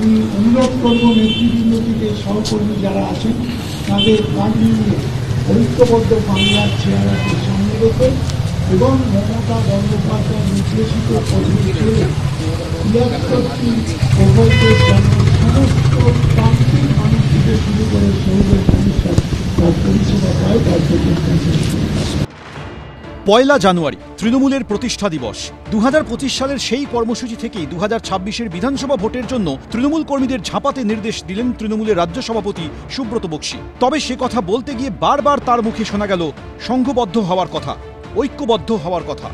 আমি অনুরোধ করব নেতৃবৃন্দ থেকে সহকর্মী যারা আছেন তাদের কাজ নিয়ে ঐক্যবদ্ধ বাংলার চেহারাকে সামনে রেখে এবং মমতা বন্দ্যোপাধ্যায় নির্দেশিত পদ্ধতি চলে ৭৩টি প্রকল্পের জন্য সমস্ত প্রান্তিক মানুষ থেকে শুরু করে শহরের মানুষরা তার পরিষেবা পায় তার পয়লা জানুয়ারি তৃণমূলের প্রতিষ্ঠা দিবস। ২০২৫ সালের সেই কর্মসূচি থেকেই ২০২৬-এর বিধানসভা ভোটের জন্য তৃণমূল কর্মীদের ঝাঁপাতে নির্দেশ দিলেন তৃণমূলের রাজ্য সভাপতি সুব্রত বক্সী। তবে সে কথা বলতে গিয়ে বারবার তার মুখে শোনা গেল সংঘবদ্ধ হওয়ার কথা, ঐক্যবদ্ধ হওয়ার কথা।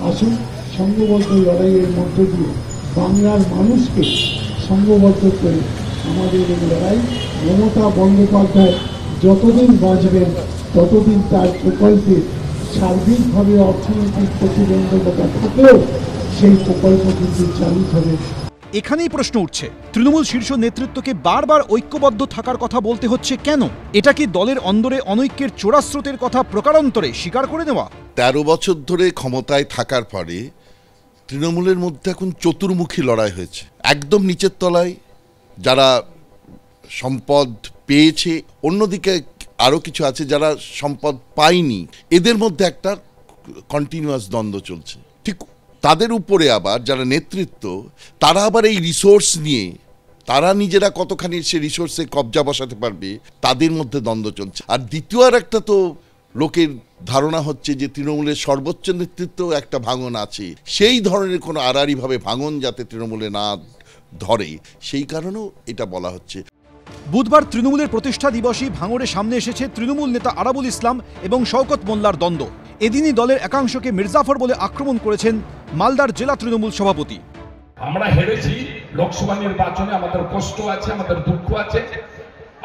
আসুন সংঘবদ্ধ লড়াইয়ের মধ্য দিয়ে বাংলার মানুষকে সংঘবদ্ধ করে আমাদের এই লড়াই। মমতা বন্দ্যোপাধ্যায় যতদিন বাঁচবেন ততদিন তার প্রকল্পে সার্বিকভাবে অর্থনৈতিক প্রতিবন্ধকতা থাকলেও সেই প্রকল্প কিন্তু চালু হবে। এখানেই প্রশ্ন উঠছে, তৃণমূল শীর্ষ নেতৃত্বকে বারবার ঐক্যবদ্ধ থাকার কথা বলতে হচ্ছে কেন? এটা কি দলের অন্দরে অনৈক্যের চোরাস্রোতের কথা প্রকারান্তরে স্বীকার করে নেওয়া? ১৩ বছর ধরে ক্ষমতায় থাকার পরে তৃণমূলের মধ্যে এখন চতুর্মুখী লড়াই হয়েছে। একদম নিচের তলায় যারা সম্পদ পেয়েছে, অন্যদিকে আরও কিছু আছে যারা সম্পদ পায়নি, এদের মধ্যে একটা কন্টিনিউয়াস দ্বন্দ্ব চলছে। ঠিক তাদের উপরে আবার যারা নেতৃত্ব, তারা আবার এই রিসোর্স নিয়ে তারা নিজেরা কতখানি সে রিসোর্সে কবজা বসাতে পারবে, তাদের মধ্যে দ্বন্দ্ব চলছে। আর দ্বিতীয় আর একটা তো লোকের ধারণা হচ্ছে যে তৃণমূলের সর্বোচ্চ নেতৃত্ব একটা ভাঙন আছে, সেই ধরনের কোনো আড়াআড়িভাবে ভাঙন যাতে তৃণমূলে না ধরে, সেই কারণেও এটা বলা হচ্ছে। বুধবার তৃণমূলের প্রতিষ্ঠা দিবসে ভাঙড়ে সামনে এসেছে তৃণমূল নেতা আরাবুল ইসলাম এবং শওকত মোল্লার দ্বন্দ্ব। এদিনই দলের একাংশকে মির্জাফর বলে আক্রমণ করেছেন মালদার জেলা তৃণমূল সভাপতি। আমরা হেরেছি লোকসভা নির্বাচনে, আমাদের কষ্ট আছে, আমাদের দুঃখ আছে।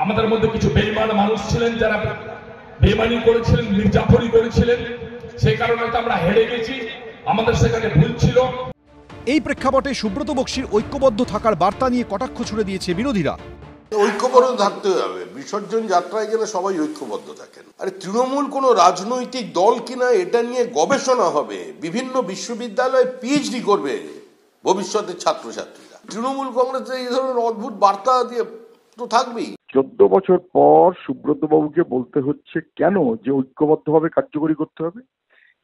আমাদের মধ্যে কিছু বেঈমান মানুষ ছিলেন যারা বেঈমানি করেছিলেন, মির্জাফরি করেছিলেন, সেই কারণে আমরা হেরে গেছি, আমাদের সেখানে ভুল ছিল। এই প্রেক্ষাপটে সুব্রত বক্সীর ঐক্যবদ্ধ থাকার বার্তা নিয়ে কটাক্ষ ছুড়ে দিয়েছে বিরোধীরা। ঐক্যবদ্ধ থাকতে হবে, বিসর্জন যাত্রায় গেলে সবাই ঐক্যবদ্ধ থাকেন। আরে তৃণমূল কোনো রাজনৈতিক দল কিনা এটা নিয়ে গবেষণা হবে, বিভিন্ন বিশ্ববিদ্যালয়ে পিএইচডি করবে ভবিষ্যতের ছাত্রছাত্রীরা। তৃণমূল কংগ্রেসের এই ধরনের অদ্ভুত বার্তা দিয়ে তো থাকবেই। 14 বছর পর সুব্রত বাবুকে বলতে হচ্ছে কেন যে ঐক্যবদ্ধভাবে কার্যকরী করতে হবে?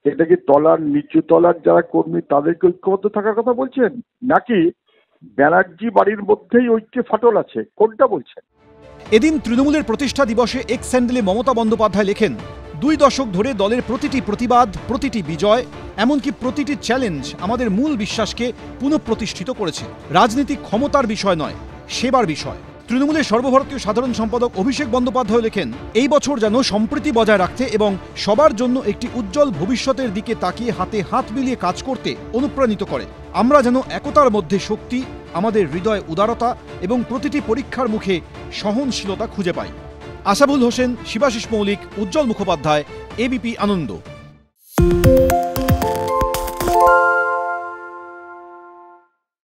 এটা কি তলার নিচু তলার যারা কর্মী তাদেরকে ঐক্যবদ্ধ থাকার কথা বলছেন, নাকি ব্যানার্জি বাড়ির মধ্যেই ঐক্যে ফাটল আছে? কোনটা বলছেন? এদিন তৃণমূলের প্রতিষ্ঠা দিবসে এক্স হ্যান্ডেলে মমতা বন্দ্যোপাধ্যায় লেখেন, 2 দশক ধরে দলের প্রতিটি প্রতিবাদ, প্রতিটি বিজয়, এমনকি প্রতিটি চ্যালেঞ্জ আমাদের মূল বিশ্বাসকে পুনঃপ্রতিষ্ঠিত করেছে। রাজনীতি ক্ষমতার বিষয় নয়, সেবার বিষয়। তৃণমূলের সর্বভারতীয় সাধারণ সম্পাদক অভিষেক বন্দ্যোপাধ্যায় লেখেন, এই বছর যেন সম্প্রীতি বজায় রাখতে এবং সবার জন্য একটি উজ্জ্বল ভবিষ্যতের দিকে তাকিয়ে হাতে হাত মিলিয়ে কাজ করতে অনুপ্রাণিত করে। আমরা যেন একতার মধ্যে শক্তি, আমাদের হৃদয়ে উদারতা এবং প্রতিটি পরীক্ষার মুখে সহনশীলতা খুঁজে পাই। আশাবুল হোসেন, শিবাশিস মৌলিক, উজ্জ্বল মুখোপাধ্যায়, এবিপি আনন্দ।